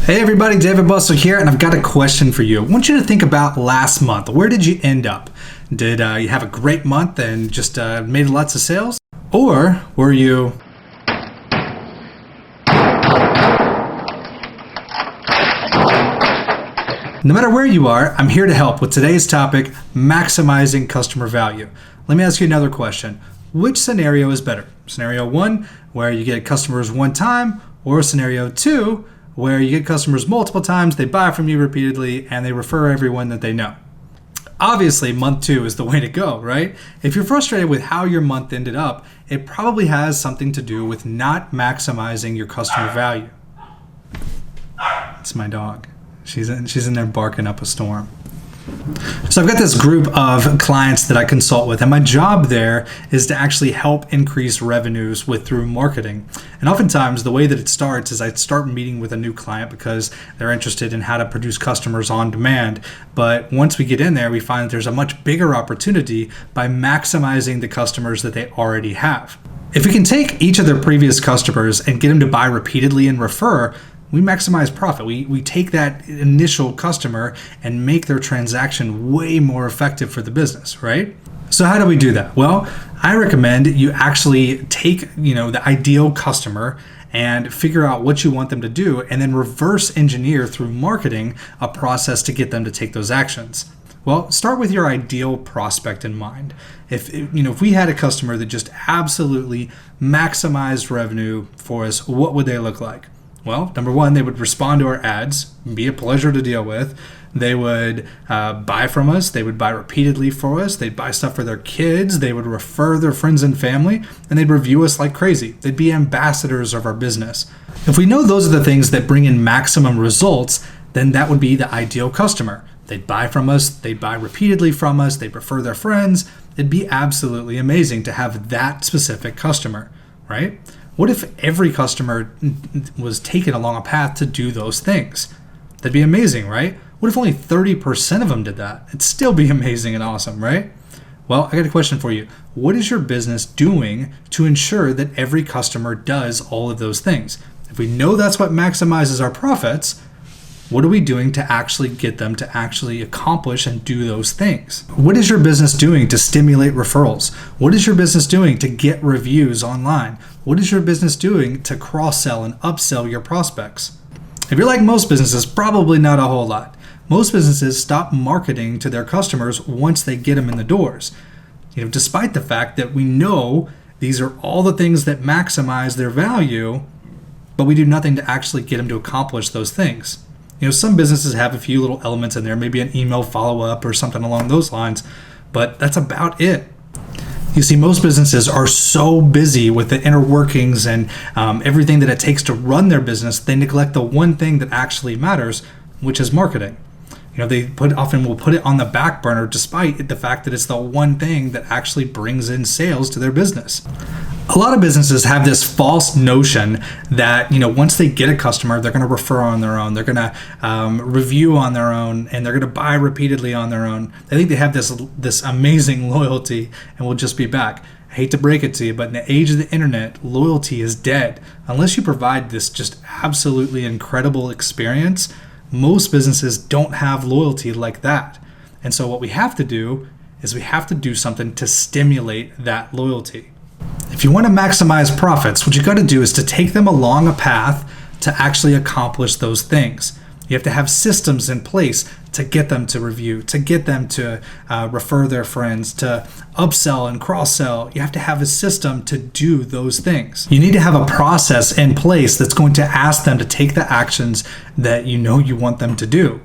Hey everybody, David Bustle here, and I've got a question for you. I want you to think about last month. Where did you end up? Did you have a great month and just made lots of sales? Or were you... No matter where you are, I'm here to help with today's topic, maximizing customer value. Let me ask you another question. Which scenario is better? Scenario 1, where you get customers one time, or scenario 2, where you get customers multiple times, they buy from you repeatedly, and they refer everyone that they know? Obviously, month 2 is the way to go, right? If you're frustrated with how your month ended up, it probably has something to do with not maximizing your customer value. It's my dog. She's in there barking up a storm. So I've got this group of clients that I consult with, and my job there is to actually help increase revenues through marketing. And oftentimes the way that it starts is I start meeting with a new client because they're interested in how to produce customers on demand. But once we get in there, we find that there's a much bigger opportunity by maximizing the customers that they already have. If we can take each of their previous customers and get them to buy repeatedly and refer, we maximize profit. We take that initial customer and make their transaction way more effective for the business, right? So how do we do that? Well, I recommend you actually take, the ideal customer and figure out what you want them to do, and then reverse engineer through marketing a process to get them to take those actions. Well, start with your ideal prospect in mind. If we had a customer that just absolutely maximized revenue for us, what would they look like? Well, number one, they would respond to our ads, be a pleasure to deal with. They would buy from us. They would buy repeatedly for us. They'd buy stuff for their kids. They would refer their friends and family, and they'd review us like crazy. They'd be ambassadors of our business. If we know those are the things that bring in maximum results, then that would be the ideal customer. They'd buy from us. They'd buy repeatedly from us. They'd refer their friends. It'd be absolutely amazing to have that specific customer, right? What if every customer was taken along a path to do those things? That'd be amazing, right? What if only 30% of them did that? It'd still be amazing and awesome, right? Well, I got a question for you. What is your business doing to ensure that every customer does all of those things? If we know that's what maximizes our profits, what are we doing to actually get them to actually accomplish and do those things? What is your business doing to stimulate referrals? What is your business doing to get reviews online? What is your business doing to cross-sell and upsell your prospects? If you're like most businesses, probably not a whole lot. Most businesses stop marketing to their customers once they get them in the doors. Despite the fact that we know these are all the things that maximize their value, but we do nothing to actually get them to accomplish those things. Some businesses have a few little elements in there, maybe an email follow-up or something along those lines, but that's about it. You see, most businesses are so busy with the inner workings and everything that it takes to run their business, they neglect the one thing that actually matters, which is marketing. They often will put it on the back burner despite the fact that it's the one thing that actually brings in sales to their business. A lot of businesses have this false notion that, once they get a customer, they're going to refer on their own, they're going to review on their own, and they're going to buy repeatedly on their own. They think they have this amazing loyalty and will just be back. I hate to break it to you, but in the age of the internet, loyalty is dead. Unless you provide this just absolutely incredible experience, most businesses don't have loyalty like that. And so what we have to do is we have to do something to stimulate that loyalty. If you want to maximize profits, what you got to do is to take them along a path to actually accomplish those things. You have to have systems in place to get them to review, to get them to refer their friends, to upsell and cross-sell. You have to have a system to do those things. You need to have a process in place that's going to ask them to take the actions that you want them to do.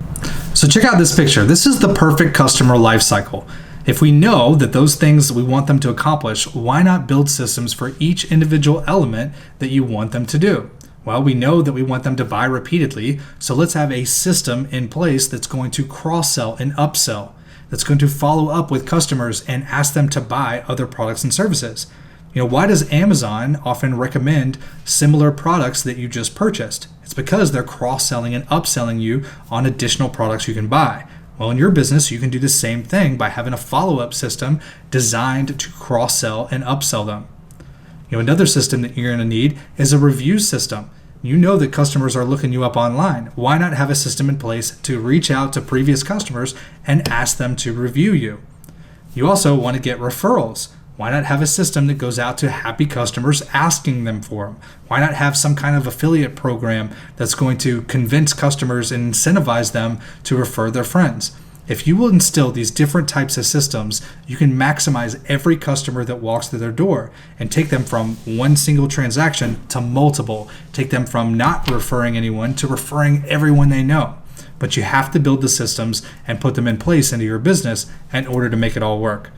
So check out this picture. This is the perfect customer life cycle. If we know that those things we want them to accomplish, why not build systems for each individual element that you want them to do? Well, we know that we want them to buy repeatedly, so let's have a system in place that's going to cross-sell and upsell, that's going to follow up with customers and ask them to buy other products and services. Why does Amazon often recommend similar products that you just purchased? It's because they're cross-selling and upselling you on additional products you can buy. Well, in your business, you can do the same thing by having a follow-up system designed to cross-sell and upsell them. Another system that you're going to need is a review system. You know that customers are looking you up online. Why not have a system in place to reach out to previous customers and ask them to review you? You also want to get referrals. Why not have a system that goes out to happy customers asking them for them? Why not have some kind of affiliate program that's going to convince customers and incentivize them to refer their friends? If you will instill these different types of systems, you can maximize every customer that walks through their door and take them from one single transaction to multiple. Take them from not referring anyone to referring everyone they know. But you have to build the systems and put them in place into your business in order to make it all work.